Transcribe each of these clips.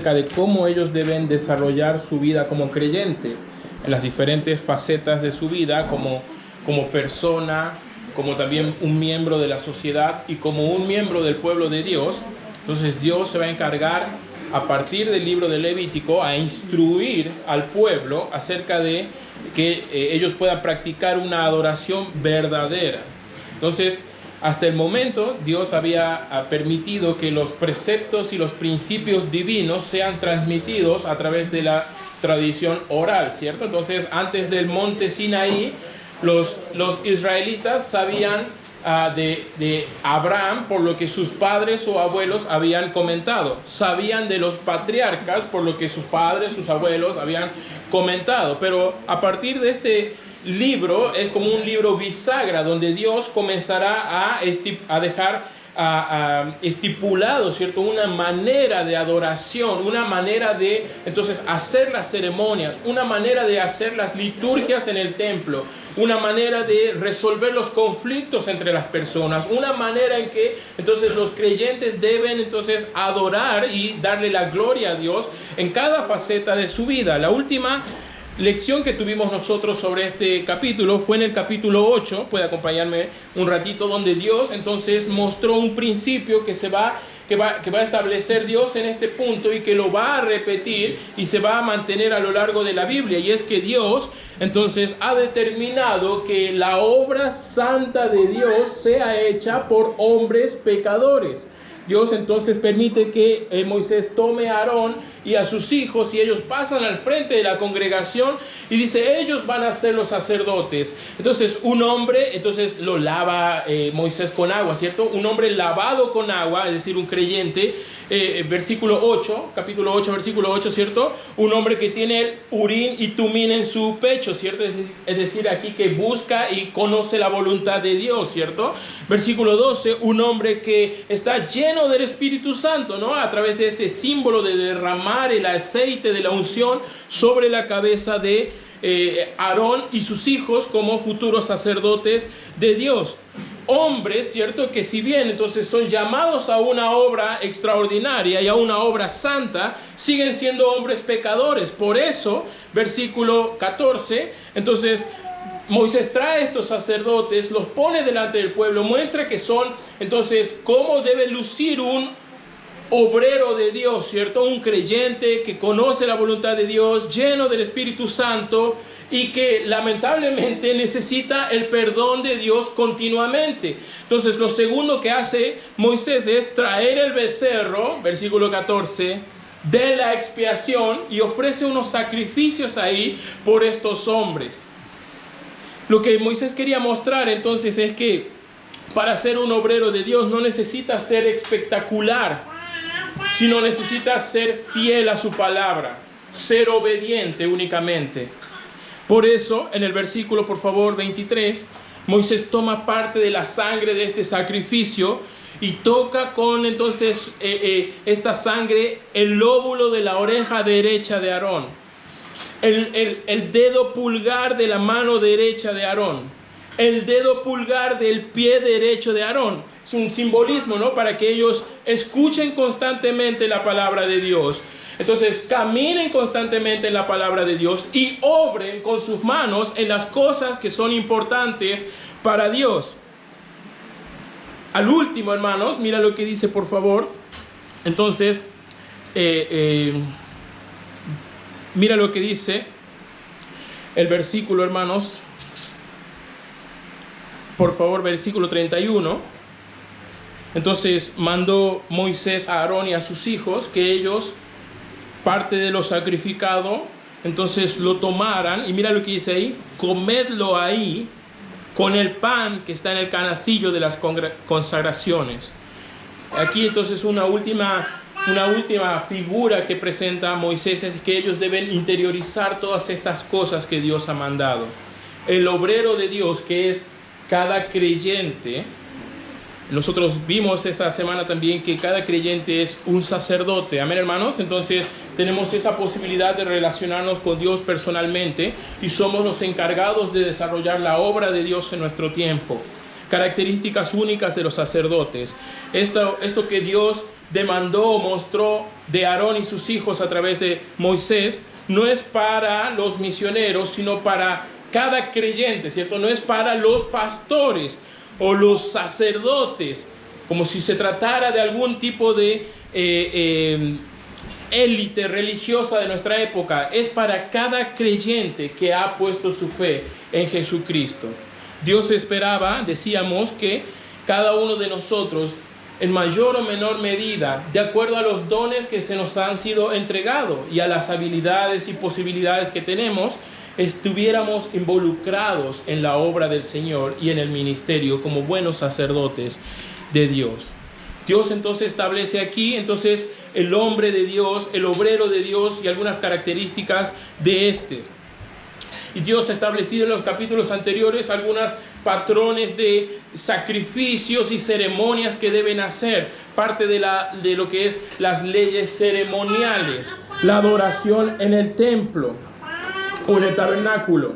acerca de cómo ellos deben desarrollar su vida como creyente en las diferentes facetas de su vida, como persona, como también un miembro de la sociedad y como un miembro del pueblo de Dios. Entonces Dios se va a encargar a partir del libro de Levítico a instruir al pueblo acerca de que ellos puedan practicar una adoración verdadera. Entonces, hasta el momento Dios había permitido que los preceptos y los principios divinos sean transmitidos a través de la tradición oral, ¿cierto? Entonces, antes del monte Sinaí, los israelitas sabían de Abraham por lo que sus padres o abuelos habían comentado. Sabían de los patriarcas por lo que sus padres, sus abuelos habían comentado. Pero a partir de este libro, es como un libro bisagra donde Dios comenzará a dejar estipulado, ¿cierto? Una manera de adoración, una manera de entonces hacer las ceremonias, una manera de hacer las liturgias en el templo, una manera de resolver los conflictos entre las personas, una manera en que entonces los creyentes deben entonces adorar y darle la gloria a Dios en cada faceta de su vida. La última lección que tuvimos nosotros sobre este capítulo fue en el capítulo 8, puede acompañarme un ratito, donde Dios entonces mostró un principio que va a establecer Dios en este punto y que lo va a repetir y se va a mantener a lo largo de la Biblia, y es que Dios entonces ha determinado que la obra santa de Dios sea hecha por hombres pecadores. Dios entonces permite que Moisés tome a Aarón y a sus hijos y ellos pasan al frente de la congregación y dice, ellos van a ser los sacerdotes. Entonces un hombre, entonces lo lava Moisés con agua, ¿cierto? Un hombre lavado con agua, es decir, un creyente, versículo 8, capítulo 8, versículo 8, ¿cierto? Un hombre que tiene el Urín y Tumín en su pecho, ¿cierto? Es decir, aquí que busca y conoce la voluntad de Dios, ¿cierto? Versículo 12, un hombre que está lleno del Espíritu Santo, ¿no? A través de este símbolo de derramar el aceite de la unción sobre la cabeza de Aarón y sus hijos como futuros sacerdotes de Dios. Hombres, ¿cierto? Que si bien entonces son llamados a una obra extraordinaria y a una obra santa, siguen siendo hombres pecadores. Por eso, versículo 14, entonces Moisés trae a estos sacerdotes, los pone delante del pueblo, muestra que son, entonces, cómo debe lucir un obrero de Dios, ¿cierto? Un creyente que conoce la voluntad de Dios, lleno del Espíritu Santo y que lamentablemente necesita el perdón de Dios continuamente. Entonces, lo segundo que hace Moisés es traer el becerro, versículo 14, de la expiación, y ofrece unos sacrificios ahí por estos hombres. Lo que Moisés quería mostrar entonces es que para ser un obrero de Dios no necesita ser espectacular, sino necesita ser fiel a su palabra, ser obediente únicamente. Por eso, en el versículo, por favor, 23, Moisés toma parte de la sangre de este sacrificio y toca con entonces esta sangre el lóbulo de la oreja derecha de Aarón, el dedo pulgar de la mano derecha de Aarón, el dedo pulgar del pie derecho de Aarón. Es un simbolismo, ¿no? Para que ellos escuchen constantemente la palabra de Dios. Entonces caminen constantemente en la palabra de Dios y obren con sus manos en las cosas que son importantes para Dios. Al último, hermanos, mira lo que dice, por favor. Entonces, mira lo que dice el versículo, hermanos. Por favor, versículo 31. Entonces mandó Moisés a Aarón y a sus hijos que ellos, parte de lo sacrificado, entonces lo tomaran. Y mira lo que dice ahí: comedlo ahí con el pan que está en el canastillo de las consagraciones. Aquí entonces una última figura que presenta Moisés es que ellos deben interiorizar todas estas cosas que Dios ha mandado. El obrero de Dios, que es cada creyente. Nosotros vimos esa semana también que cada creyente es un sacerdote. Amén, hermanos. Entonces tenemos esa posibilidad de relacionarnos con Dios personalmente y somos los encargados de desarrollar la obra de Dios en nuestro tiempo. Características únicas de los sacerdotes. Esto que Dios demandó o mostró de Aarón y sus hijos a través de Moisés, no es para los misioneros, sino para cada creyente, ¿cierto? No es para los pastores o los sacerdotes, como si se tratara de algún tipo de élite religiosa de nuestra época. Es para cada creyente que ha puesto su fe en Jesucristo. Dios esperaba, decíamos, que cada uno de nosotros, en mayor o menor medida, de acuerdo a los dones que se nos han sido entregados y a las habilidades y posibilidades que tenemos, estuviéramos involucrados en la obra del Señor y en el ministerio como buenos sacerdotes de Dios. Dios entonces establece aquí entonces el hombre de Dios, el obrero de Dios y algunas características de este. Y Dios ha establecido en los capítulos anteriores algunos patrones de sacrificios y ceremonias que deben hacer, parte de lo que es las leyes ceremoniales, la adoración en el templo o en el tabernáculo.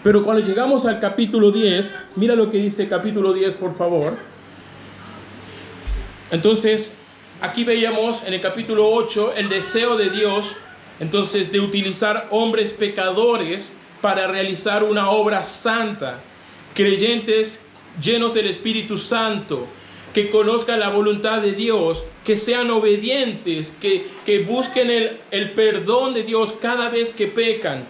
Pero cuando llegamos al capítulo 10, mira lo que dice capítulo 10, por favor. Entonces, aquí veíamos en el capítulo 8 el deseo de Dios, entonces, de utilizar hombres pecadores para realizar una obra santa, creyentes llenos del Espíritu Santo, que conozcan la voluntad de Dios, que sean obedientes, que busquen el perdón de Dios cada vez que pecan.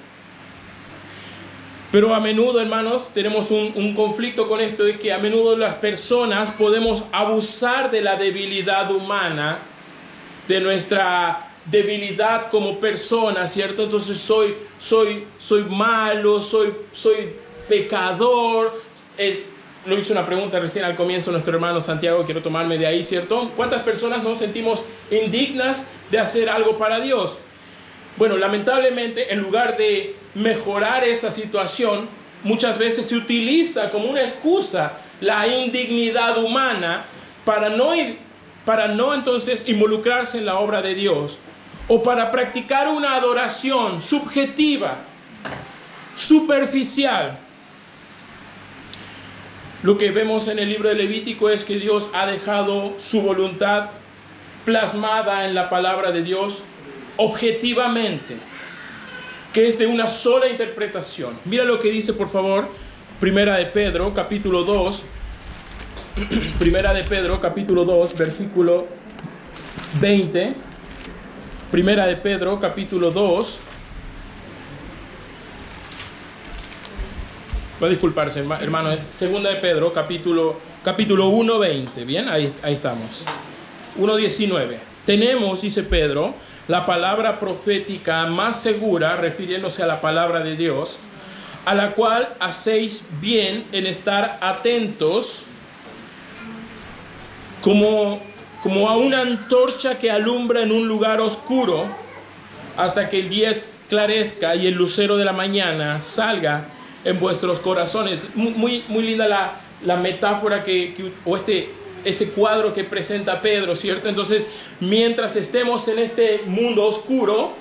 Pero a menudo, hermanos, tenemos un conflicto con esto, de que a menudo las personas podemos abusar de la debilidad humana, de nuestra debilidad como persona, ¿cierto? Entonces soy malo, soy pecador. Lo hizo una pregunta recién al comienzo nuestro hermano Santiago, quiero tomarme de ahí, ¿cierto? ¿Cuántas personas nos sentimos indignas de hacer algo para Dios? Bueno, lamentablemente, en lugar de mejorar esa situación, muchas veces se utiliza como una excusa la indignidad humana para no entonces involucrarse en la obra de Dios, o para practicar una adoración subjetiva, superficial. Lo que vemos en el libro de Levítico es que Dios ha dejado su voluntad plasmada en la palabra de Dios objetivamente, que es de una sola interpretación. Mira lo que dice, por favor, Primera de Pedro, capítulo 2. Primera de Pedro, capítulo 2, versículo 20. Primera de Pedro, capítulo 2. Va a disculparse, hermano, es Segunda de Pedro, capítulo 1, 20. Bien, ahí estamos. 1:19. Tenemos, dice Pedro, la palabra profética más segura, refiriéndose a la palabra de Dios, a la cual hacéis bien en estar atentos como a una antorcha que alumbra en un lugar oscuro hasta que el día esclarezca y el lucero de la mañana salga en vuestros corazones. Muy linda la metáfora o este cuadro que presenta Pedro, ¿cierto? Entonces, mientras estemos en este mundo oscuro,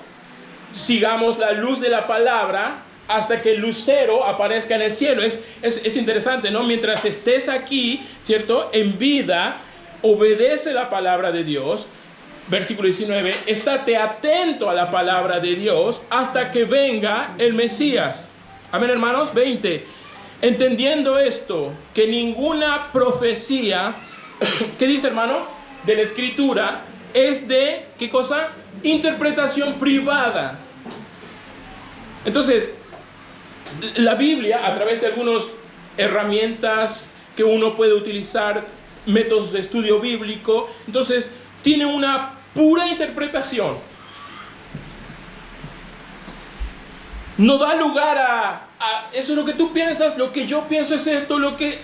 sigamos la luz de la palabra hasta que el lucero aparezca en el cielo. Es interesante, ¿no? Mientras estés aquí, ¿cierto? En vida, obedece la palabra de Dios. Versículo 19, estate atento a la palabra de Dios hasta que venga el Mesías. Amén, hermanos. 20, entendiendo esto, que ninguna profecía, ¿qué dice, hermano? De la Escritura es de, ¿qué cosa? Interpretación privada. Entonces, la Biblia, a través de algunas herramientas que uno puede utilizar, métodos de estudio bíblico, entonces tiene una pura interpretación. No da lugar a eso es lo que tú piensas, lo que yo pienso es esto, lo que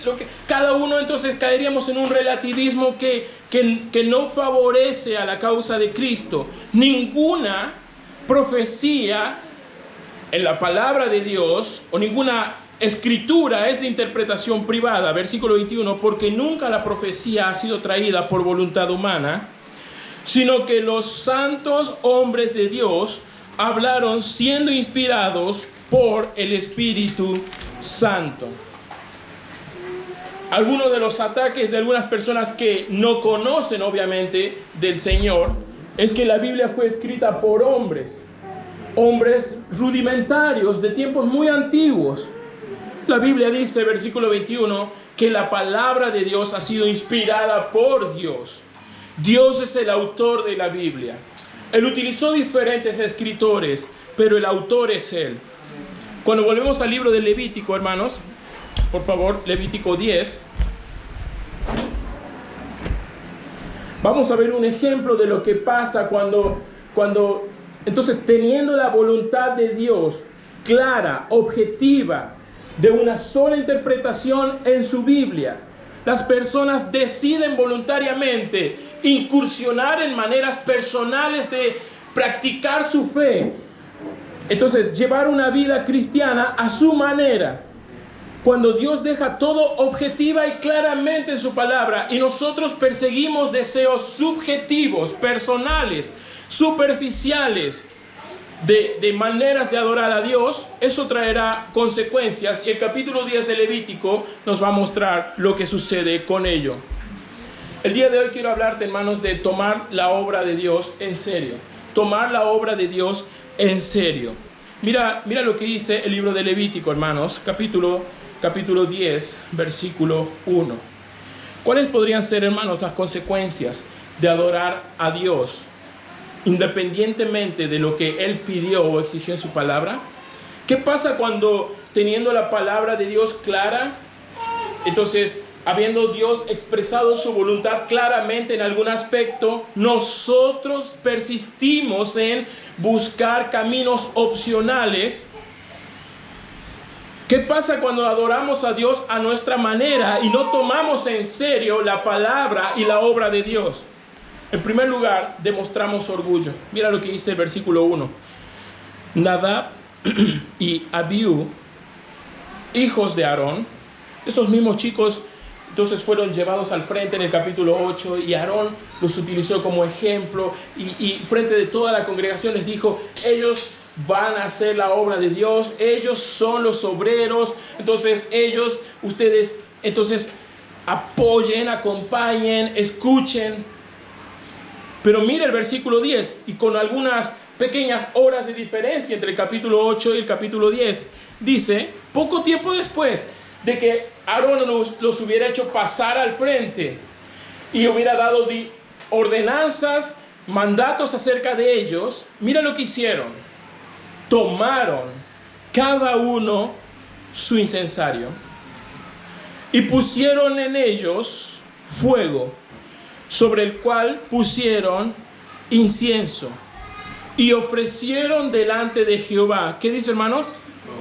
cada uno, entonces caeríamos en un relativismo que no favorece a la causa de Cristo. Ninguna profecía en la palabra de Dios o ninguna escritura es de interpretación privada. Versículo 21, porque nunca la profecía ha sido traída por voluntad humana, sino que los santos hombres de Dios hablaron siendo inspirados por el Espíritu Santo. Algunos de los ataques de algunas personas que no conocen obviamente del Señor es que la Biblia fue escrita por hombres rudimentarios de tiempos muy antiguos. La Biblia dice, versículo 21, que la palabra de Dios ha sido inspirada por Dios. Dios es el autor de la Biblia. Él utilizó diferentes escritores, pero el autor es Él. Cuando volvemos al libro de Levítico, hermanos, por favor, Levítico 10. Vamos a ver un ejemplo de lo que pasa cuando entonces, teniendo la voluntad de Dios clara, objetiva, de una sola interpretación en su Biblia, las personas deciden voluntariamente incursionar en maneras personales de practicar su fe. Entonces, llevar una vida cristiana a su manera. Cuando Dios deja todo objetiva y claramente en su palabra y nosotros perseguimos deseos subjetivos, personales, superficiales, de maneras de adorar a Dios, eso traerá consecuencias, y el capítulo 10 de Levítico nos va a mostrar lo que sucede con ello. El día de hoy quiero hablarte, hermanos, de tomar la obra de Dios en serio. Tomar la obra de Dios en serio. Mira lo que dice el libro de Levítico, hermanos, capítulo 10, versículo 1. ¿Cuáles podrían ser, hermanos, las consecuencias de adorar a Dios independientemente de lo que Él pidió o exigió en su palabra? ¿Qué pasa cuando, teniendo la palabra de Dios clara, entonces, habiendo Dios expresado su voluntad claramente en algún aspecto, nosotros persistimos en buscar caminos opcionales? ¿Qué pasa cuando adoramos a Dios a nuestra manera y no tomamos en serio la palabra y la obra de Dios? En primer lugar, demostramos orgullo. Mira lo que dice el versículo 1. Nadab y Abiú, hijos de Aarón, esos mismos chicos, entonces fueron llevados al frente en el capítulo 8, y Aarón los utilizó como ejemplo, y frente de toda la congregación les dijo: ellos van a hacer la obra de Dios, ellos son los obreros, entonces ustedes, entonces apoyen, acompañen, escuchen. Pero mira el versículo 10, y con algunas pequeñas horas de diferencia entre el capítulo 8 y el capítulo 10, dice: poco tiempo después de que Aarón los hubiera hecho pasar al frente y hubiera dado ordenanzas, mandatos acerca de ellos, mira lo que hicieron. Tomaron cada uno su incensario y pusieron en ellos fuego, sobre el cual pusieron incienso, y ofrecieron delante de Jehová, ¿qué dice, hermanos?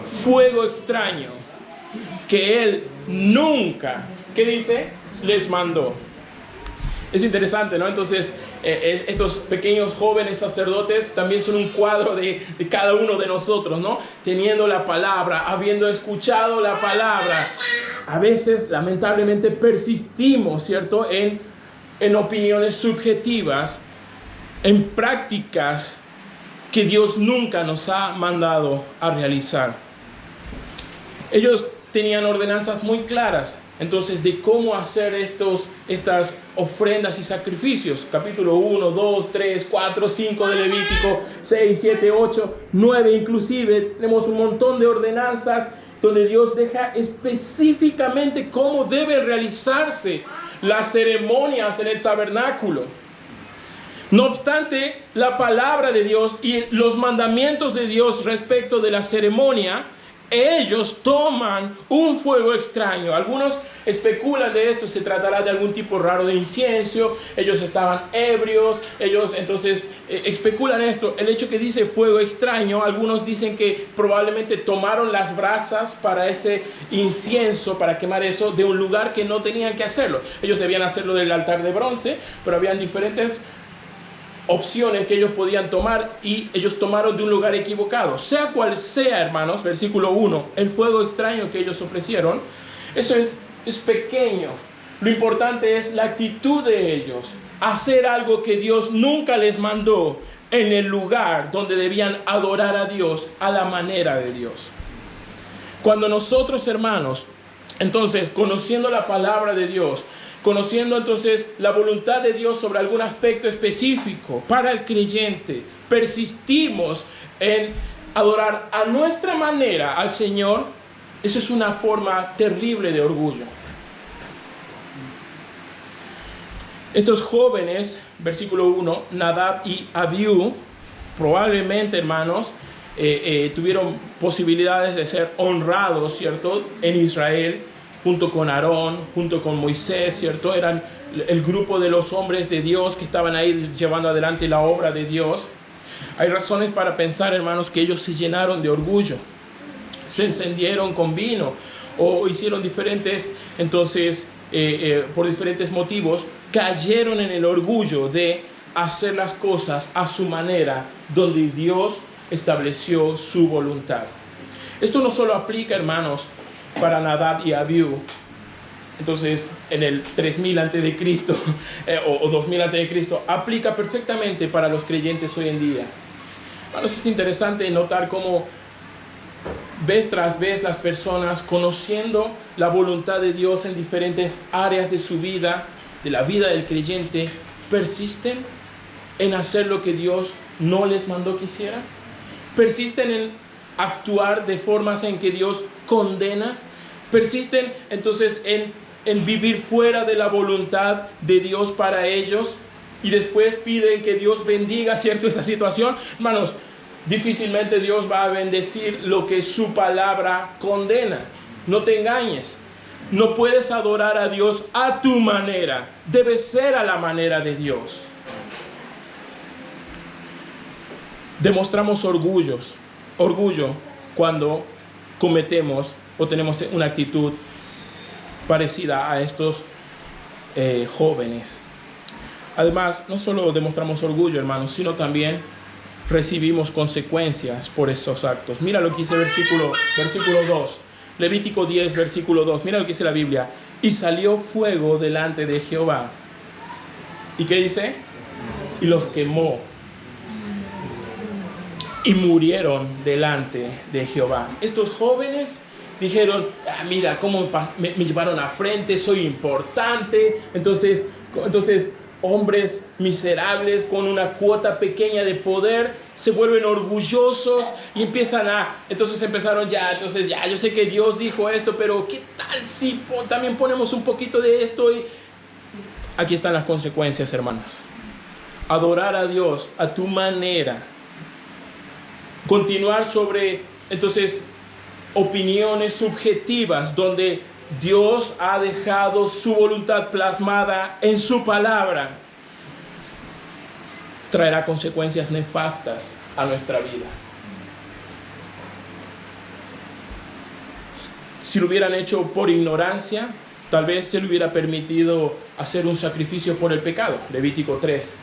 Fuego extraño, que Él nunca, ¿qué dice? Les mandó. Es interesante, ¿no? Entonces, estos pequeños jóvenes sacerdotes también son un cuadro de cada uno de nosotros, ¿no? Teniendo la palabra, habiendo escuchado la palabra. A veces, lamentablemente, persistimos, ¿cierto?, en opiniones subjetivas, en prácticas que Dios nunca nos ha mandado a realizar. Ellos tenían ordenanzas muy claras, entonces, de cómo hacer estas ofrendas y sacrificios. Capítulo 1, 2, 3, 4, 5 de Levítico, 6, 7, 8, 9 inclusive. Tenemos un montón de ordenanzas donde Dios deja específicamente cómo deben realizarse las ceremonias en el tabernáculo. No obstante, la palabra de Dios y los mandamientos de Dios respecto de la ceremonia, ellos toman un fuego extraño. Algunos especulan de esto, se tratará de algún tipo raro de incienso, ellos estaban ebrios, ellos entonces especulan esto. El hecho que dice fuego extraño, algunos dicen que probablemente tomaron las brasas para ese incienso, para quemar eso, de un lugar que no tenían que hacerlo. Ellos debían hacerlo del altar de bronce, pero habían diferentes opciones que ellos podían tomar, y ellos tomaron de un lugar equivocado. Sea cual sea, hermanos, versículo 1, el fuego extraño que ellos ofrecieron, eso es pequeño. Lo importante es la actitud de ellos, hacer algo que Dios nunca les mandó en el lugar donde debían adorar a Dios a la manera de Dios. Cuando nosotros, hermanos, Entonces, conociendo la palabra de Dios, conociendo entonces la voluntad de Dios sobre algún aspecto específico para el creyente, persistimos en adorar a nuestra manera al Señor. Eso es una forma terrible de orgullo. Estos jóvenes, versículo 1, Nadab y Abiú, probablemente, hermanos, tuvieron posibilidades de ser honrados, ¿cierto?, en Israel, junto con Aarón, junto con Moisés, ¿cierto? Eran el grupo de los hombres de Dios que estaban ahí llevando adelante la obra de Dios. Hay razones para pensar, hermanos, que ellos se llenaron de orgullo, se encendieron con vino o hicieron diferentes, entonces, por diferentes motivos, cayeron en el orgullo de hacer las cosas a su manera, donde Dios estableció su voluntad. Esto no solo aplica, hermanos, para Nadab y Abiú, entonces en el 3000 antes de Cristo o 2000 antes de Cristo, aplica perfectamente para los creyentes hoy en día. Hermanos, es interesante notar cómo vez tras vez las personas, conociendo la voluntad de Dios en diferentes áreas de su vida, de la vida del creyente, persisten en hacer lo que Dios no les mandó que hicieran. Persisten en actuar de formas en que Dios condena. Persisten entonces en vivir fuera de la voluntad de Dios para ellos, y después piden que Dios bendiga, ¿cierto?, esa situación. Hermanos, difícilmente Dios va a bendecir lo que su palabra condena. No te engañes. No puedes adorar a Dios a tu manera. Debe ser a la manera de Dios. Demostramos orgullo cuando cometemos o tenemos una actitud parecida a estos jóvenes. Además, no solo demostramos orgullo, hermanos, sino también recibimos consecuencias por esos actos. Mira lo que dice versículo 2. Levítico 10, versículo 2. Mira lo que dice la Biblia. Y salió fuego delante de Jehová. ¿Y qué dice? Y los quemó. Y murieron delante de Jehová. Estos jóvenes dijeron, mira cómo me llevaron a frente, soy importante. Entonces, hombres miserables con una cuota pequeña de poder se vuelven orgullosos y empezaron entonces yo sé que Dios dijo esto, pero ¿qué tal si también ponemos un poquito de esto? Y aquí están las consecuencias, hermanos. Adorar a Dios a tu manera, continuar sobre entonces opiniones subjetivas donde Dios ha dejado su voluntad plasmada en su palabra, traerá consecuencias nefastas a nuestra vida. Si lo hubieran hecho por ignorancia, tal vez se le hubiera permitido hacer un sacrificio por el pecado, Levítico 3.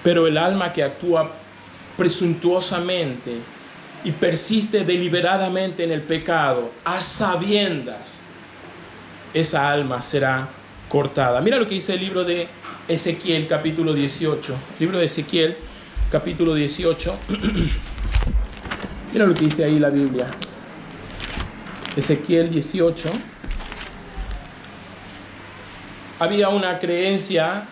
Pero el alma que actúa presuntuosamente y persiste deliberadamente en el pecado, a sabiendas, esa alma será cortada. Mira lo que dice el libro de Ezequiel, capítulo 18. Libro de Ezequiel, capítulo 18. Mira lo que dice ahí la Biblia. Ezequiel 18. Había una creencia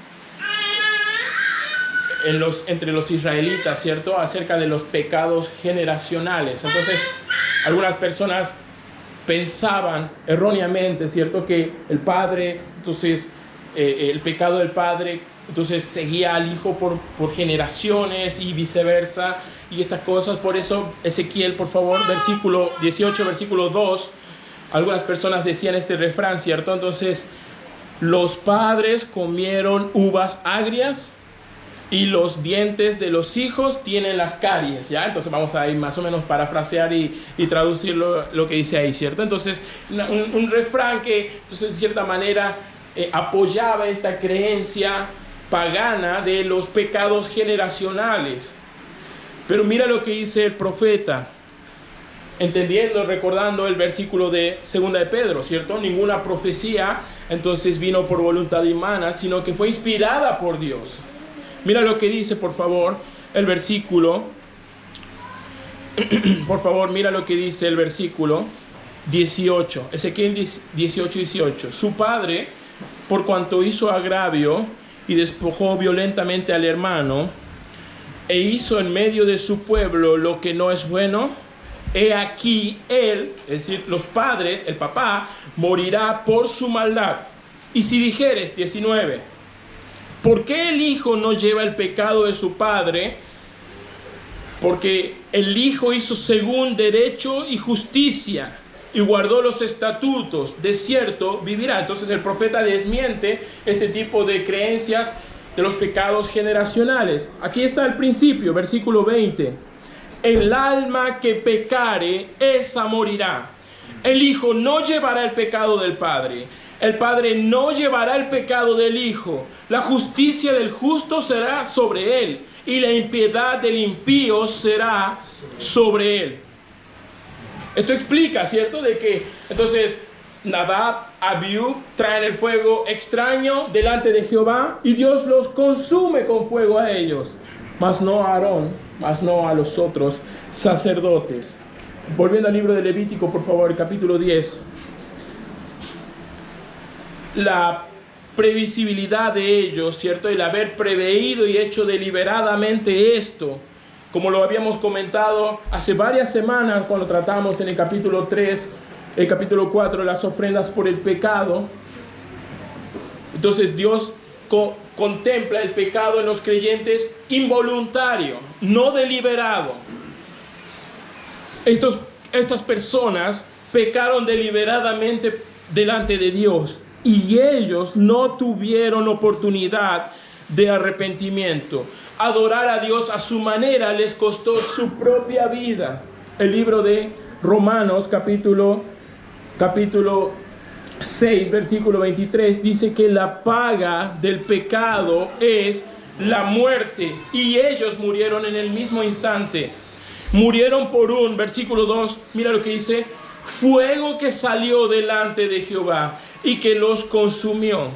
entre los israelitas, ¿cierto?, acerca de los pecados generacionales. Entonces, algunas personas pensaban erróneamente, ¿cierto?, que el padre, entonces, el pecado del padre, entonces seguía al hijo por generaciones y viceversa, y estas cosas. Por eso, Ezequiel, por favor, versículo 18, versículo 2, algunas personas decían este refrán, ¿cierto? Entonces, los padres comieron uvas agrias y los dientes de los hijos tienen las caries, ¿ya? Entonces vamos a ir más o menos parafrasear y traducir lo que dice ahí, ¿cierto? Entonces, un refrán que, entonces, de cierta manera, apoyaba esta creencia pagana de los pecados generacionales. Pero mira lo que dice el profeta, entendiendo, recordando el versículo de 2 de Pedro, ¿cierto? Ninguna profecía, entonces, vino por voluntad humana, sino que fue inspirada por Dios. Mira lo que dice, por favor, el versículo. Por favor, mira lo que dice el versículo 18. Ezequiel 18, 18. Su padre, por cuanto hizo agravio y despojó violentamente al hermano, e hizo en medio de su pueblo lo que no es bueno, he aquí él, es decir, los padres, el papá, morirá por su maldad. Y si dijeres, 19, ¿por qué el hijo no lleva el pecado de su padre? Porque el hijo hizo según derecho y justicia y guardó los estatutos, de cierto vivirá. Entonces el profeta desmiente este tipo de creencias de los pecados generacionales. Aquí está el principio, versículo 20. El alma que pecare, esa morirá. El hijo no llevará el pecado del padre. El padre no llevará el pecado del hijo. La justicia del justo será sobre él, y la impiedad del impío será sobre él. Esto explica, ¿cierto? De que entonces Nadab, Abiú traen el fuego extraño delante de Jehová y Dios los consume con fuego a ellos, mas no a Aarón, mas no a los otros sacerdotes. Volviendo al libro de Levítico, por favor, capítulo 10. La previsibilidad de ellos, ¿cierto? El haber preveído y hecho deliberadamente esto, como lo habíamos comentado hace varias semanas cuando tratamos en el capítulo 3, el capítulo 4, las ofrendas por el pecado. Entonces Dios contempla el pecado en los creyentes involuntario, no deliberado. Estas personas pecaron deliberadamente delante de Dios y ellos no tuvieron oportunidad de arrepentimiento. Adorar a Dios a su manera les costó su propia vida. El libro de Romanos, capítulo 6, versículo 23, dice que la paga del pecado es la muerte, y ellos murieron en el mismo instante. Murieron por versículo 2, mira lo que dice, fuego que salió delante de Jehová y que los consumió.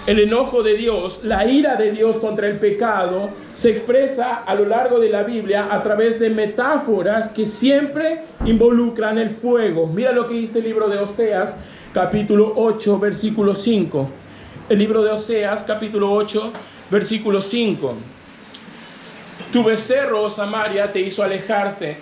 El enojo de Dios, la ira de Dios contra el pecado, se expresa a lo largo de la Biblia a través de metáforas que siempre involucran el fuego. Mira lo que dice el libro de Oseas, capítulo 8, versículo 5. El libro de Oseas, capítulo 8, versículo 5. Tu becerro, oh Samaria, te hizo alejarte.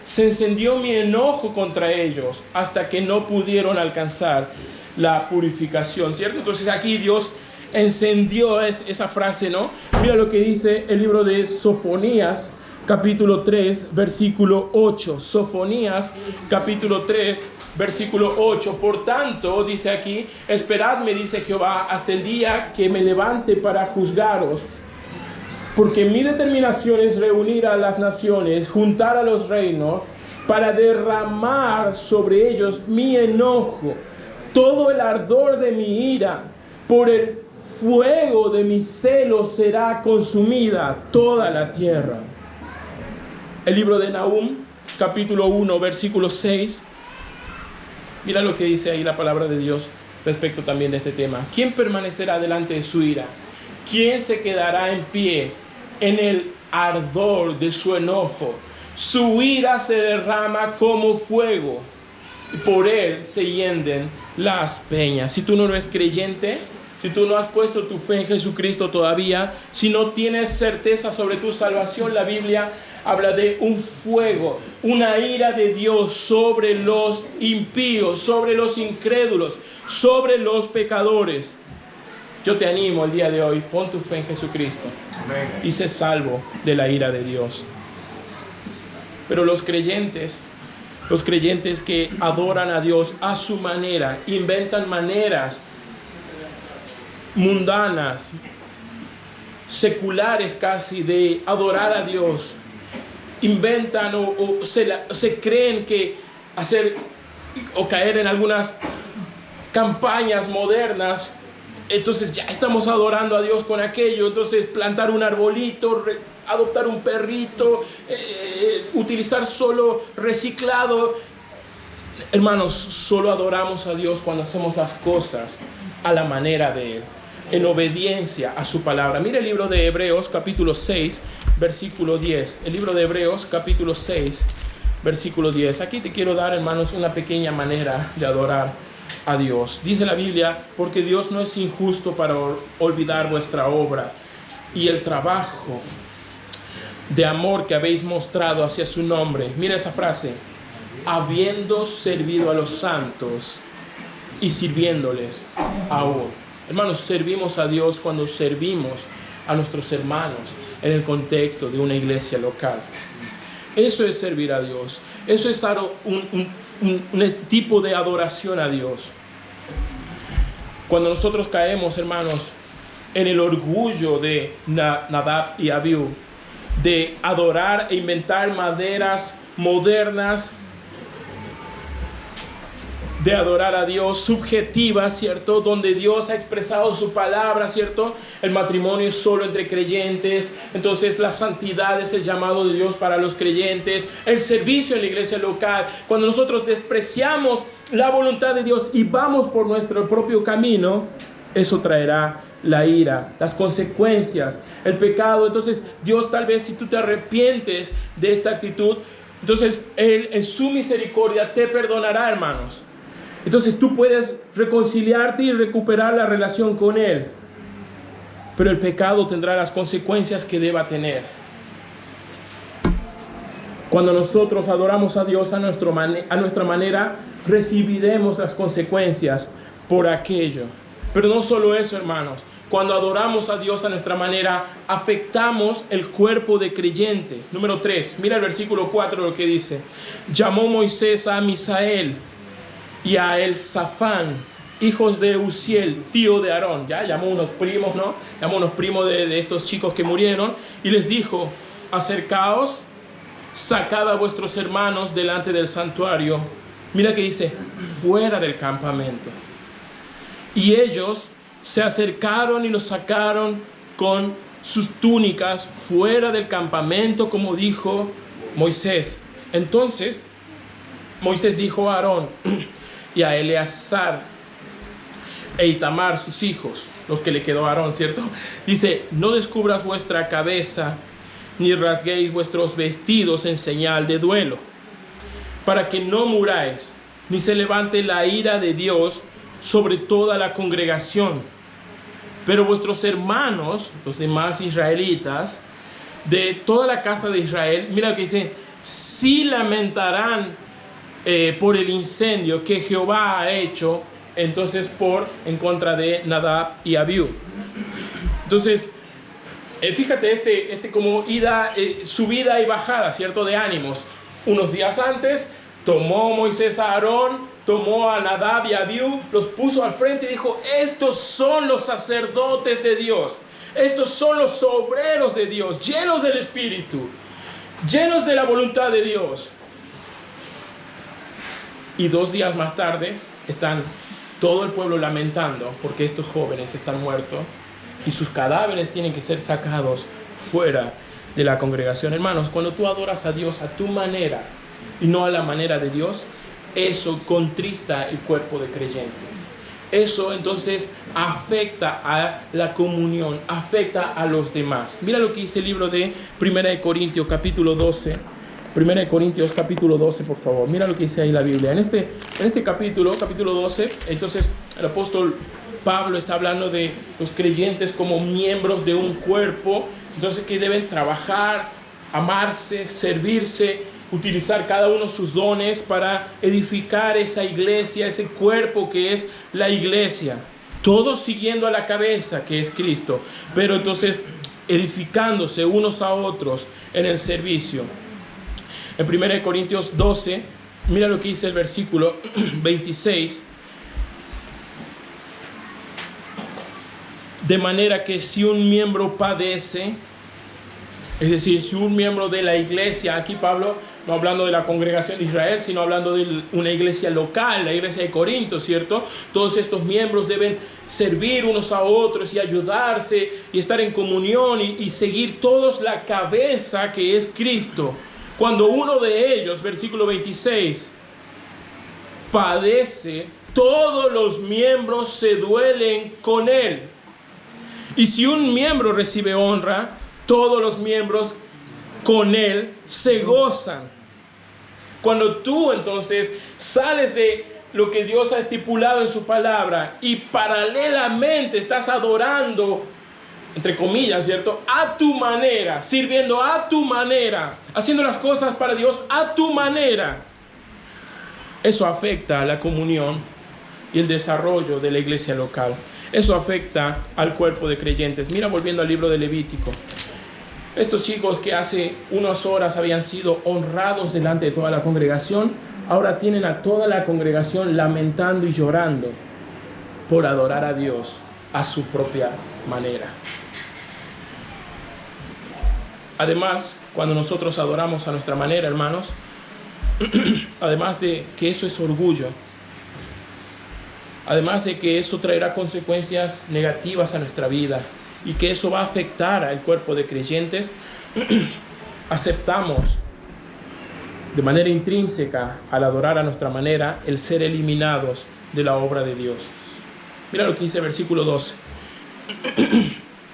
Se encendió mi enojo contra ellos hasta que no pudieron alcanzar la purificación, ¿cierto? Entonces aquí Dios encendió esa frase, ¿no? Mira lo que dice el libro de Sofonías, capítulo 3, versículo 8. Sofonías, capítulo 3, versículo 8. Por tanto, dice aquí, esperadme, dice Jehová, hasta el día que me levante para juzgaros. Porque mi determinación es reunir a las naciones, juntar a los reinos, para derramar sobre ellos mi enojo, todo el ardor de mi ira, por el fuego de mi celo será consumida toda la tierra. El libro de Nahum, capítulo 1, versículo 6. Mira lo que dice ahí la palabra de Dios respecto también de este tema. ¿Quién permanecerá delante de su ira? ¿Quién se quedará en pie en el ardor de su enojo? Su ira se derrama como fuego, y por él se hienden las peñas. Si tú no eres creyente, si tú no has puesto tu fe en Jesucristo todavía, si no tienes certeza sobre tu salvación, la Biblia habla de un fuego, una ira de Dios sobre los impíos, sobre los incrédulos, sobre los pecadores. Yo te animo el día de hoy, pon tu fe en Jesucristo. Amén. Y sé salvo de la ira de Dios. Pero los creyentes que adoran a Dios a su manera, inventan maneras mundanas, seculares casi, de adorar a Dios, inventan o se creen que hacer o caer en algunas campañas modernas. Entonces ya estamos adorando a Dios con aquello. Entonces plantar un arbolito, adoptar un perrito, utilizar solo reciclado. Hermanos, solo adoramos a Dios cuando hacemos las cosas a la manera de Él, en obediencia a su palabra. Mira el libro de Hebreos capítulo 6, versículo 10. El libro de Hebreos capítulo 6, versículo 10. Aquí te quiero dar, hermanos, una pequeña manera de adorar a Dios. Dice la Biblia, porque Dios no es injusto para olvidar vuestra obra y el trabajo de amor que habéis mostrado hacia su nombre. Mira esa frase, habiendo servido a los santos y sirviéndoles aún. Hermanos, servimos a Dios cuando servimos a nuestros hermanos en el contexto de una iglesia local. Eso es servir a Dios. Eso es un tipo de adoración a Dios. Cuando nosotros caemos, hermanos, en el orgullo de Nadab y Abiú, de adorar e inventar maneras modernas de adorar a Dios, subjetivas, ¿cierto? Donde Dios ha expresado su palabra, ¿cierto? El matrimonio es solo entre creyentes, entonces la santidad es el llamado de Dios para los creyentes, el servicio en la iglesia local. Cuando nosotros despreciamos la voluntad de Dios y vamos por nuestro propio camino, eso traerá la ira, las consecuencias, el pecado. Entonces Dios, tal vez si tú te arrepientes de esta actitud, entonces Él en su misericordia te perdonará, hermanos. Entonces tú puedes reconciliarte y recuperar la relación con Él. Pero el pecado tendrá las consecuencias que deba tener. Cuando nosotros adoramos a Dios a nuestra manera, recibiremos las consecuencias por aquello. Pero no solo eso, hermanos. Cuando adoramos a Dios a nuestra manera, afectamos el cuerpo de creyente. Número 3, mira el versículo 4 lo que dice. Llamó Moisés a Misael y a Elzafán, hijos de Uziel, tío de Aarón. Ya llamó unos primos, ¿no? Llamó unos primos de estos chicos que murieron y les dijo, acercaos, sacad a vuestros hermanos delante del santuario. Mira que dice, fuera del campamento. Y ellos se acercaron y los sacaron con sus túnicas fuera del campamento, como dijo Moisés. Entonces Moisés dijo a Aarón y a Eleazar e Itamar, sus hijos, los que le quedó a Aarón, ¿cierto? Dice, no descubras vuestra cabeza, ni rasguéis vuestros vestidos en señal de duelo, para que no muráis, ni se levante la ira de Dios sobre toda la congregación. Pero vuestros hermanos, los demás israelitas, de toda la casa de Israel, mira lo que dice, sí lamentarán por el incendio que Jehová ha hecho, entonces en contra de Nadab y Abiú. Entonces, fíjate como subida y bajada, ¿cierto? De ánimos. Unos días antes, tomó Moisés a Aarón, tomó a Nadab y a Abiú, los puso al frente y dijo, estos son los sacerdotes de Dios, estos son los obreros de Dios, llenos del Espíritu, llenos de la voluntad de Dios. Y 2 días más tarde están todo el pueblo lamentando porque estos jóvenes están muertos y sus cadáveres tienen que ser sacados fuera de la congregación. Hermanos, cuando tú adoras a Dios a tu manera y no a la manera de Dios, eso contrista el cuerpo de creyentes. Eso entonces afecta a la comunión, afecta a los demás. Mira lo que dice el libro de 1 Corintios capítulo 12. 1 Corintios capítulo 12, por favor. Mira lo que dice ahí la Biblia. En este capítulo 12, entonces el apóstol Pablo está hablando de los creyentes como miembros de un cuerpo, entonces que deben trabajar, amarse, servirse, utilizar cada uno sus dones para edificar esa iglesia, ese cuerpo que es la iglesia. Todos siguiendo a la cabeza que es Cristo, pero entonces edificándose unos a otros en el servicio. En 1 Corintios 12, mira lo que dice el versículo 26. De manera que si un miembro padece, es decir, si un miembro de la iglesia, aquí Pablo no hablando de la congregación de Israel, sino hablando de una iglesia local, la iglesia de Corinto, ¿cierto? Todos estos miembros deben servir unos a otros y ayudarse y estar en comunión y seguir todos la cabeza que es Cristo. Cuando uno de ellos, versículo 26, padece, todos los miembros se duelen con él. Y si un miembro recibe honra, todos los miembros con él se gozan. Cuando tú entonces sales de lo que Dios ha estipulado en su palabra y paralelamente estás adorando, entre comillas, ¿cierto?, a tu manera, sirviendo a tu manera, haciendo las cosas para Dios a tu manera, eso afecta a la comunión y el desarrollo de la iglesia local. Eso afecta al cuerpo de creyentes. Mira, volviendo al libro de Levítico. Estos chicos que hace unas horas habían sido honrados delante de toda la congregación, ahora tienen a toda la congregación lamentando y llorando por adorar a Dios a su propia manera. Además, cuando nosotros adoramos a nuestra manera, hermanos, además de que eso es orgullo, además de que eso traerá consecuencias negativas a nuestra vida y que eso va a afectar al cuerpo de creyentes, aceptamos de manera intrínseca, al adorar a nuestra manera, el ser eliminados de la obra de Dios. Mira lo que dice el versículo 12.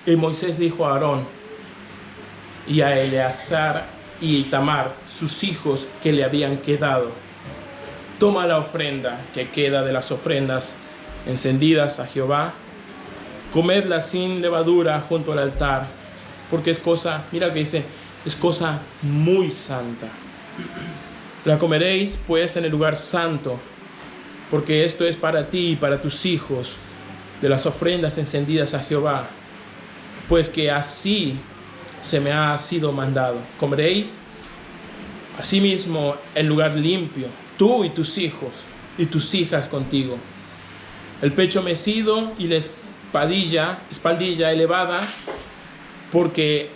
Y Moisés dijo a Aarón y a Eleazar y Itamar, sus hijos que le habían quedado: toma la ofrenda que queda de las ofrendas encendidas a Jehová, comedla sin levadura junto al altar, porque es cosa, mira lo que dice, es cosa muy santa. La comeréis pues en el lugar santo, porque esto es para ti y para tus hijos, de las ofrendas encendidas a Jehová, pues que así se me ha sido mandado. Comeréis asimismo en lugar limpio, tú y tus hijos y tus hijas contigo. El pecho mecido y la espaldilla elevada, porque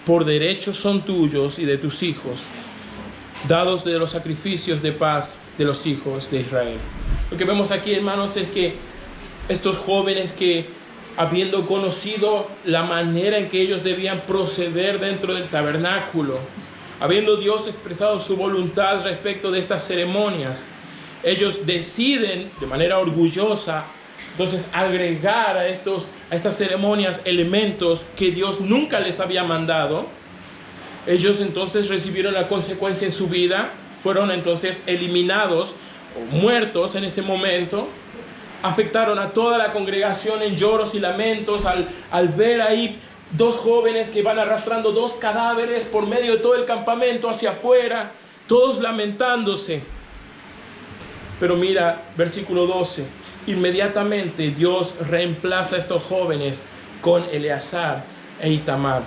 por derecho son tuyos y de tus hijos, dados de los sacrificios de paz de los hijos de Israel. Lo que vemos aquí, hermanos, es que estos jóvenes que, habiendo conocido la manera en que ellos debían proceder dentro del tabernáculo, habiendo Dios expresado su voluntad respecto de estas ceremonias, ellos deciden de manera orgullosa entonces agregar a estas ceremonias elementos que Dios nunca les había mandado. Ellos entonces recibieron la consecuencia en su vida, fueron entonces eliminados o muertos en ese momento. Afectaron a toda la congregación en lloros y lamentos al ver ahí dos jóvenes que van arrastrando dos cadáveres por medio de todo el campamento hacia afuera, todos lamentándose. Pero mira, versículo 12, inmediatamente Dios reemplaza a estos jóvenes con Eleazar e Itamar.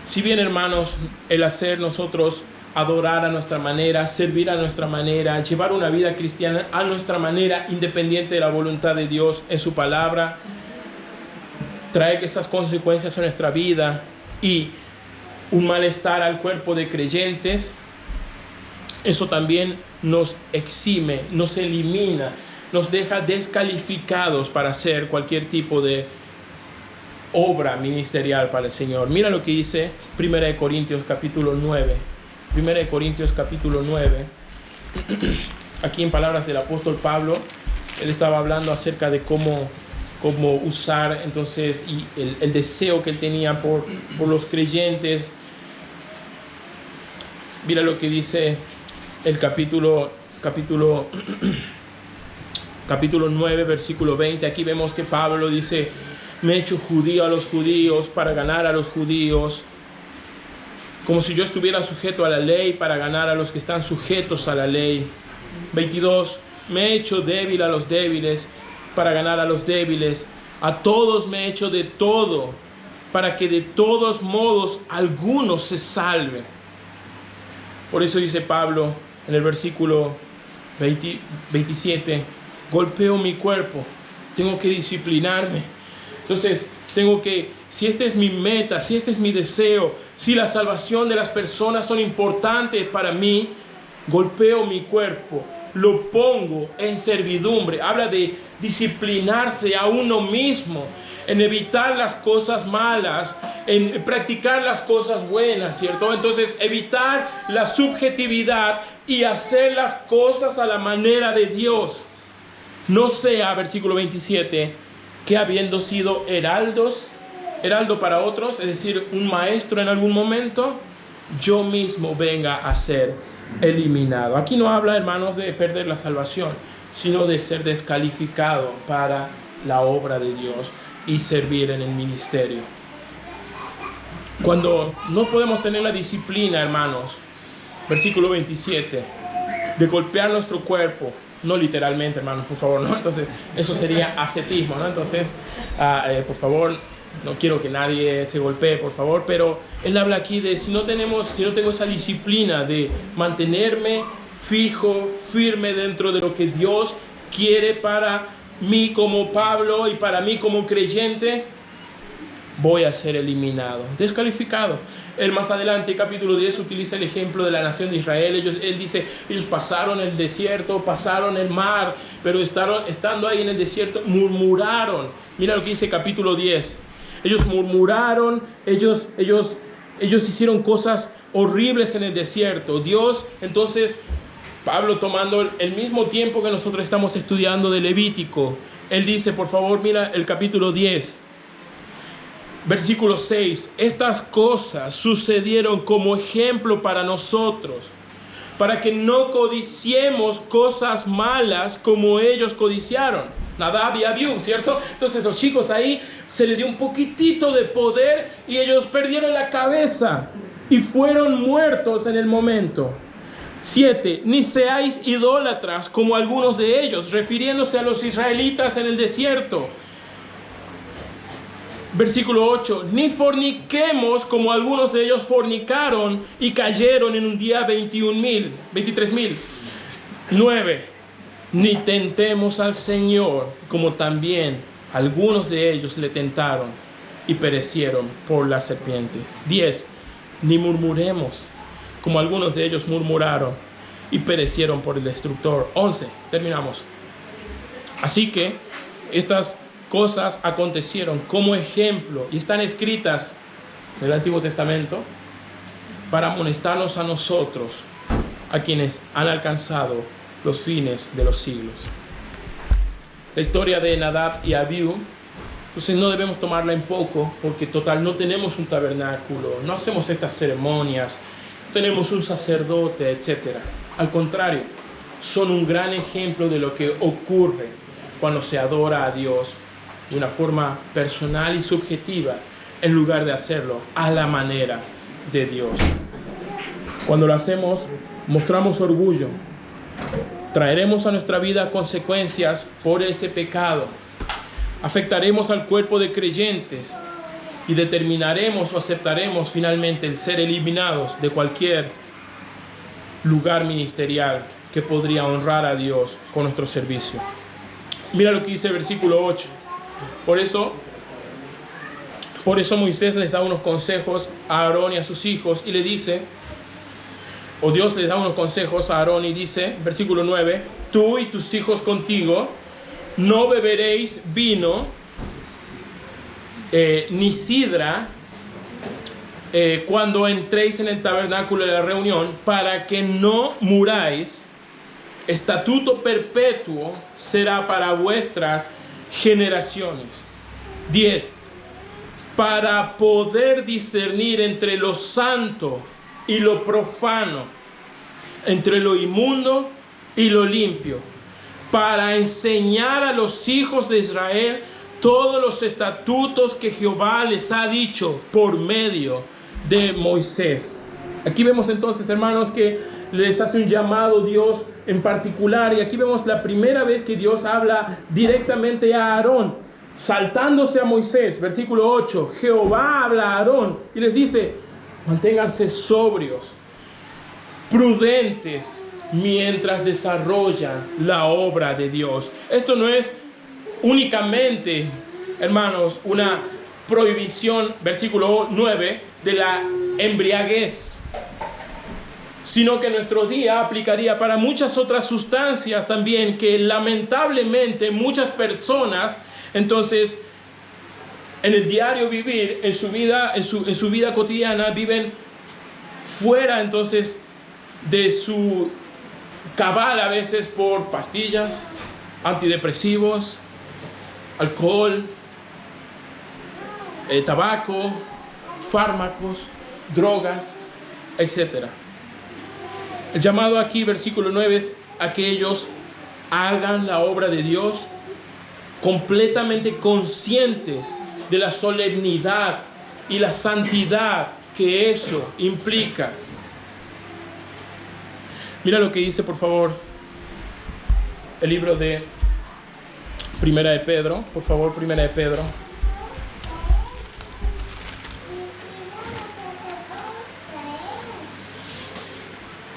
Si bien, hermanos, el hacer nosotros adorar a nuestra manera, servir a nuestra manera, llevar una vida cristiana a nuestra manera, independiente de la voluntad de Dios en su palabra, trae que esas consecuencias en nuestra vida y un malestar al cuerpo de creyentes, eso también nos exime, nos elimina, nos deja descalificados para hacer cualquier tipo de obra ministerial para el Señor. Mira lo que dice 1 Corintios capítulo 9. 1 Corintios capítulo 9. Aquí en palabras del apóstol Pablo, él estaba hablando acerca de cómo usar entonces y el deseo que él tenía por los creyentes. Mira lo que dice el capítulo 9, versículo 20. Aquí vemos que Pablo dice: me he hecho judío a los judíos para ganar a los judíos, como si yo estuviera sujeto a la ley para ganar a los que están sujetos a la ley. 22. Me he hecho débil a los débiles para ganar a los débiles. A todos me he hecho de todo, para que de todos modos alguno se salve. Por eso dice Pablo en el versículo 27, golpeo mi cuerpo, tengo que disciplinarme. Entonces, si esta es mi meta, si este es mi deseo, si la salvación de las personas son importantes para mí, golpeo mi cuerpo, lo pongo en servidumbre. Habla de disciplinarse a uno mismo, en evitar las cosas malas, en practicar las cosas buenas, ¿cierto? Entonces, evitar la subjetividad y hacer las cosas a la manera de Dios. No sea, versículo 27, que habiendo sido heraldo para otros, es decir, un maestro en algún momento, yo mismo venga a ser eliminado. Aquí no habla, hermanos, de perder la salvación, sino de ser descalificado para la obra de Dios y servir en el ministerio. Cuando no podemos tener la disciplina, hermanos, versículo 27, de golpear nuestro cuerpo, no literalmente, hermanos, por favor, ¿no? Entonces, eso sería ascetismo, ¿no? Entonces, por favor, no quiero que nadie se golpee, por favor, pero él habla aquí de si no tengo esa disciplina de mantenerme fijo, firme dentro de lo que Dios quiere para mí como Pablo y para mí como creyente, voy a ser eliminado, descalificado. Él más adelante, capítulo 10, utiliza el ejemplo de la nación de Israel. Él dice, ellos pasaron el desierto, pasaron el mar, pero estando ahí en el desierto, murmuraron. Mira lo que dice capítulo 10. Ellos murmuraron, ellos hicieron cosas horribles en el desierto. Dios, entonces, Pablo tomando el mismo tiempo que nosotros estamos estudiando de Levítico, él dice, por favor, mira el capítulo 10. Versículo 6, estas cosas sucedieron como ejemplo para nosotros, para que no codiciemos cosas malas como ellos codiciaron. Nadab y Abiú, ¿cierto? Entonces los chicos ahí se les dio un poquitito de poder y ellos perdieron la cabeza y fueron muertos en el momento. 7, ni seáis idólatras como algunos de ellos, refiriéndose a los israelitas en el desierto. Versículo 8, ni forniquemos como algunos de ellos fornicaron y cayeron en un día 23,000. 9, ni tentemos al Señor como también algunos de ellos le tentaron y perecieron por las serpientes. 10, ni murmuremos como algunos de ellos murmuraron y perecieron por el destructor. 11, terminamos. Así que estas cosas acontecieron como ejemplo y están escritas en el Antiguo Testamento para amonestarnos a nosotros, a quienes han alcanzado los fines de los siglos. La historia de Nadab y Abiú, entonces no debemos tomarla en poco, porque total no tenemos un tabernáculo, no hacemos estas ceremonias, no tenemos un sacerdote, etc. Al contrario, son un gran ejemplo de lo que ocurre cuando se adora a Dios de una forma personal y subjetiva, en lugar de hacerlo a la manera de Dios. Cuando lo hacemos, mostramos orgullo, traeremos a nuestra vida consecuencias por ese pecado, afectaremos al cuerpo de creyentes y determinaremos o aceptaremos finalmente el ser eliminados de cualquier lugar ministerial que podría honrar a Dios con nuestro servicio. Mira lo que dice el versículo 8. Por eso Moisés les da unos consejos a Aarón y a sus hijos y le dice, o Dios les da unos consejos a Aarón y dice, versículo 9, tú y tus hijos contigo no beberéis vino ni sidra cuando entréis en el tabernáculo de la reunión, para que no muráis. Estatuto perpetuo será para vuestras generaciones. 10. Para poder discernir entre lo santo y lo profano, entre lo inmundo y lo limpio, para enseñar a los hijos de Israel todos los estatutos que Jehová les ha dicho por medio de Moisés. Aquí vemos entonces, hermanos, que les hace un llamado Dios en particular, y aquí vemos la primera vez que Dios habla directamente a Aarón, saltándose a Moisés. Versículo 8, Jehová habla a Aarón y les dice, manténganse sobrios, prudentes, mientras desarrollan la obra de Dios. Esto no es únicamente, hermanos, una prohibición, versículo 9, de la embriaguez, sino que nuestro día aplicaría para muchas otras sustancias también, que lamentablemente muchas personas, entonces, en el diario vivir, en su vida cotidiana, viven fuera entonces de su cabal, a veces por pastillas, antidepresivos, alcohol, tabaco, fármacos, drogas, etc. El llamado aquí, versículo 9, es a que ellos hagan la obra de Dios completamente conscientes de la solemnidad y la santidad que eso implica. Mira lo que dice, por favor, el libro de Primera de Pedro. Por favor, Primera de Pedro.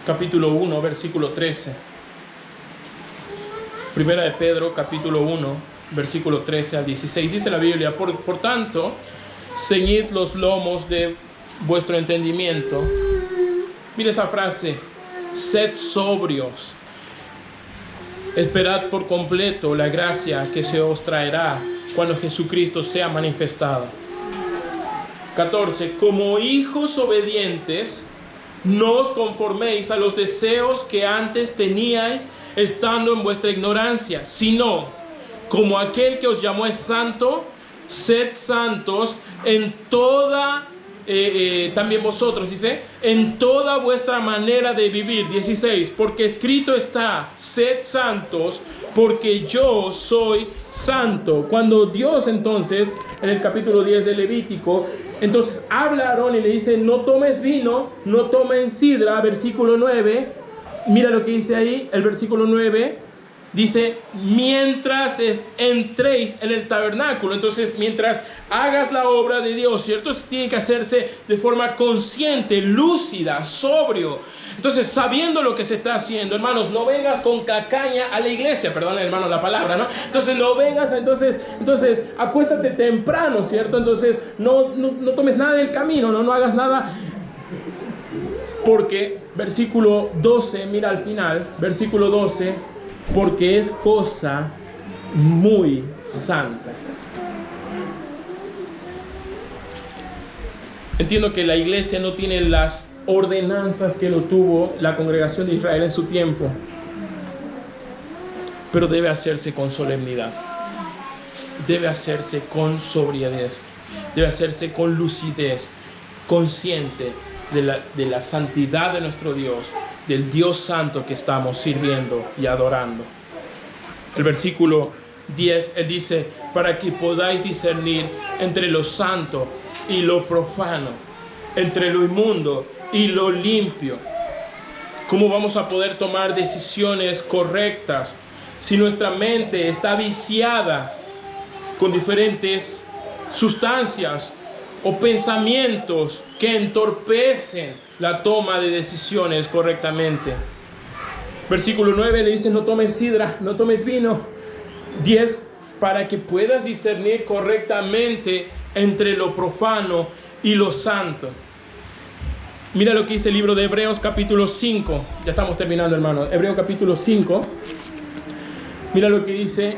Capítulo 1, versículo 13. Primera de Pedro, capítulo 1, versículo 13 al 16. Dice la Biblia: por tanto, ceñid los lomos de vuestro entendimiento. Mira esa frase: sed sobrios. Esperad por completo la gracia que se os traerá cuando Jesucristo sea manifestado. 14. Como hijos obedientes, no os conforméis a los deseos que antes teníais estando en vuestra ignorancia, sino como aquel que os llamó es santo, sed santos en toda, también vosotros, dice, en toda vuestra manera de vivir. 16, porque escrito está: sed santos, porque yo soy santo. Cuando Dios entonces, en el capítulo 10 de Levítico, entonces habla a Aarón y le dice: no tomes vino, no tomen sidra. Versículo 9, mira lo que dice ahí, el versículo 9, dice: mientras entréis en el tabernáculo. Entonces, mientras hagas la obra de Dios, ¿cierto? Tiene que hacerse de forma consciente, lúcida, sobrio. Entonces, sabiendo lo que se está haciendo, hermanos, no vengas con cacaña a la iglesia, perdón, hermano, la palabra, ¿no? Entonces, no vengas, entonces acuéstate temprano, ¿cierto? Entonces, no tomes nada del camino, no hagas nada. Porque, versículo 12, mira al final, versículo 12, porque es cosa muy santa. Entiendo que la iglesia no tiene las ordenanzas que lo tuvo la congregación de Israel en su tiempo, pero debe hacerse con solemnidad, debe hacerse con sobriedad, debe hacerse con lucidez, consciente de la santidad de nuestro Dios, del Dios santo que estamos sirviendo y adorando. El versículo 10, él dice: para que podáis discernir entre lo santo y lo profano, entre lo inmundo y lo limpio. ¿Cómo vamos a poder tomar decisiones correctas si nuestra mente está viciada con diferentes sustancias o pensamientos que entorpecen la toma de decisiones correctamente? Versículo 9 le dice: no tomes sidra, no tomes vino. 10, para que puedas discernir correctamente entre lo profano y lo santo. Mira lo que dice el libro de Hebreos capítulo 5. Ya estamos terminando, hermano. Hebreos capítulo 5. Mira lo que dice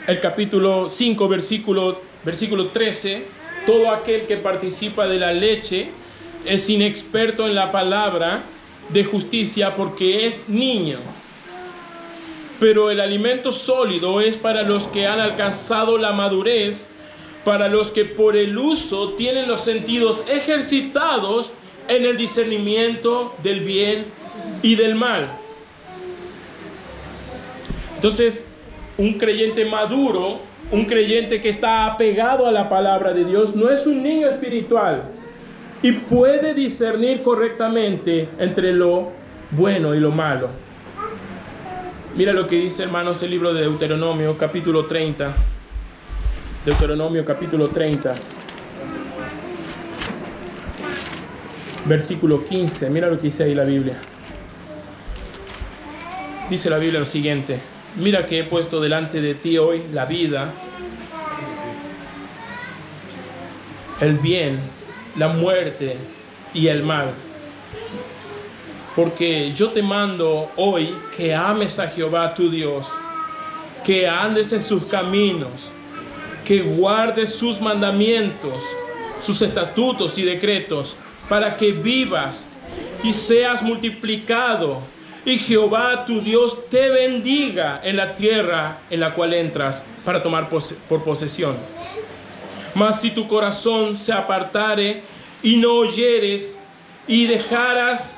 el capítulo 5, versículo 13. Todo aquel que participa de la leche es inexperto en la palabra de justicia, porque es niño. Pero el alimento sólido es para los que han alcanzado la madurez, para los que por el uso tienen los sentidos ejercitados en el discernimiento del bien y del mal. Entonces, un creyente maduro, un creyente que está apegado a la palabra de Dios, no es un niño espiritual y puede discernir correctamente entre lo bueno y lo malo. Mira lo que dice, hermanos, el libro de Deuteronomio capítulo 30. Deuteronomio capítulo 30, versículo 15. Mira lo que dice ahí la Biblia. Dice la Biblia lo siguiente: mira que he puesto delante de ti hoy la vida, el bien, la muerte y el mal. Porque yo te mando hoy que ames a Jehová tu Dios, que andes en sus caminos, que guardes sus mandamientos, sus estatutos y decretos, para que vivas y seas multiplicado, y Jehová tu Dios te bendiga en la tierra en la cual entras para tomar por posesión. Mas si tu corazón se apartare y no oyeres y dejaras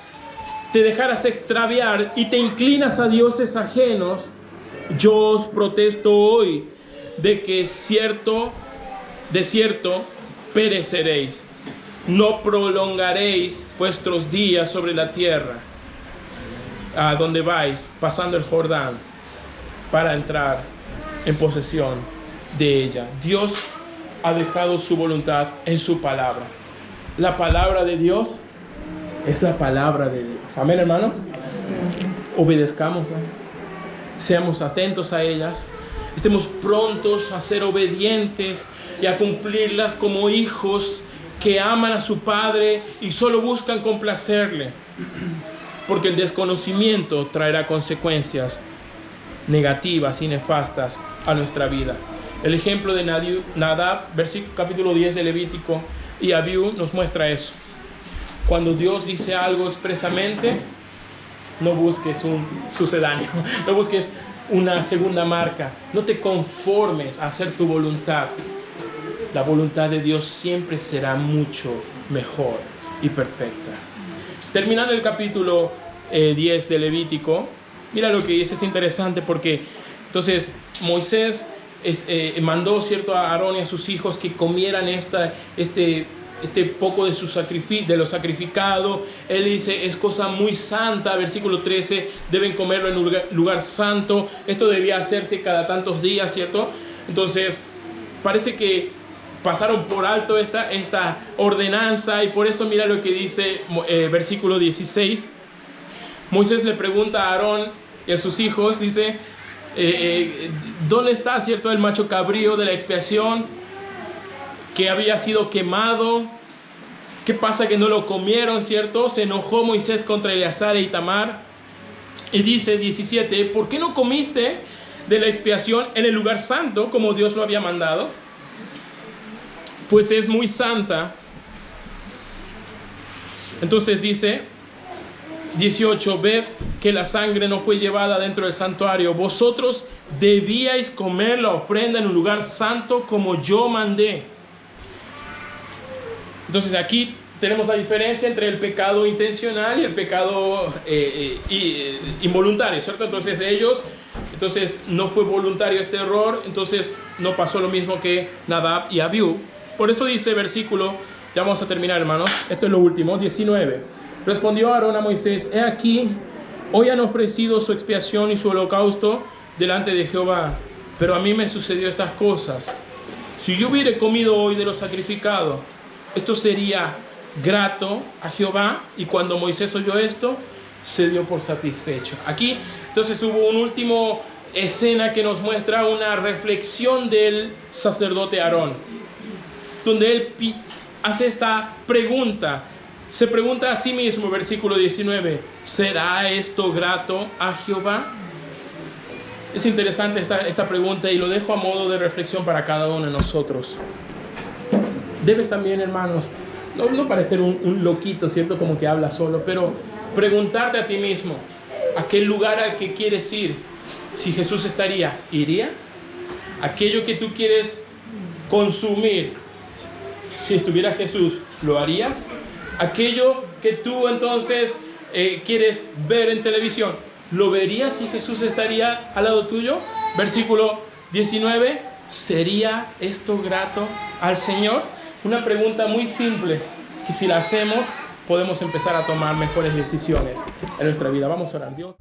te dejaras extraviar y te inclinas a dioses ajenos, yo os protesto hoy de que de cierto pereceréis. No prolongaréis vuestros días sobre la tierra a donde vais, pasando el Jordán, para entrar en posesión de ella. Dios ha dejado su voluntad en su palabra. La palabra de Dios es la palabra de Dios. Amén, hermanos. Obedezcámosla. Seamos atentos a ellas. Estemos prontos a ser obedientes y a cumplirlas como hijos que aman a su Padre y solo buscan complacerle. Porque el desconocimiento traerá consecuencias negativas y nefastas a nuestra vida. El ejemplo de Nadab, capítulo 10 de Levítico, y Abiú nos muestra eso. Cuando Dios dice algo expresamente, no busques un sucedáneo, no busques una segunda marca, no te conformes a hacer tu voluntad. La voluntad de Dios siempre será mucho mejor y perfecta. Terminando el capítulo 10 de Levítico, mira lo que dice, es interesante porque entonces Moisés mandó, ¿cierto?, a Aarón y a sus hijos que comieran este poco de lo sacrificado. Él dice, es cosa muy santa, versículo 13, deben comerlo en un lugar santo. Esto debía hacerse cada tantos días, ¿cierto? Entonces, parece que pasaron por alto esta ordenanza, y por eso mira lo que dice versículo 16. Moisés le pregunta a Aarón y a sus hijos, dice, ¿dónde está, cierto, el macho cabrío de la expiación que había sido quemado? ¿Qué pasa que no lo comieron, cierto? Se enojó Moisés contra Eleazar e Itamar y dice 17, ¿por qué no comiste de la expiación en el lugar santo como Dios lo había mandado? Pues es muy santa. Entonces dice 18, ved que la sangre no fue llevada dentro del santuario. Vosotros debíais comer la ofrenda en un lugar santo como yo mandé. Entonces aquí tenemos la diferencia entre el pecado intencional y el pecado involuntario, ¿cierto? Entonces no fue voluntario este error, entonces no pasó lo mismo que Nadab y Abiú. Por eso dice versículo, ya vamos a terminar, hermanos, esto es lo último, 19. Respondió Aarón a Moisés, he aquí, hoy han ofrecido su expiación y su holocausto delante de Jehová, pero a mí me sucedió estas cosas. Si yo hubiera comido hoy de lo sacrificado, esto sería grato a Jehová. Y cuando Moisés oyó esto, se dio por satisfecho. Aquí entonces hubo un último escena que nos muestra una reflexión del sacerdote Aarón, donde él hace esta pregunta. Se pregunta a sí mismo, versículo 19, ¿será esto grato a Jehová? Es interesante esta pregunta y lo dejo a modo de reflexión para cada uno de nosotros. Debes también, hermanos, no parecer un loquito, ¿cierto? Como que habla solo, pero preguntarte a ti mismo, ¿a qué lugar al que quieres ir? Si Jesús ¿iría? Aquello que tú quieres consumir, si estuviera Jesús, ¿lo harías? Aquello que tú entonces quieres ver en televisión, ¿lo verías si Jesús estaría al lado tuyo? Versículo 19, ¿sería esto grato al Señor? Una pregunta muy simple que si la hacemos podemos empezar a tomar mejores decisiones en nuestra vida. Vamos a orar. Dios.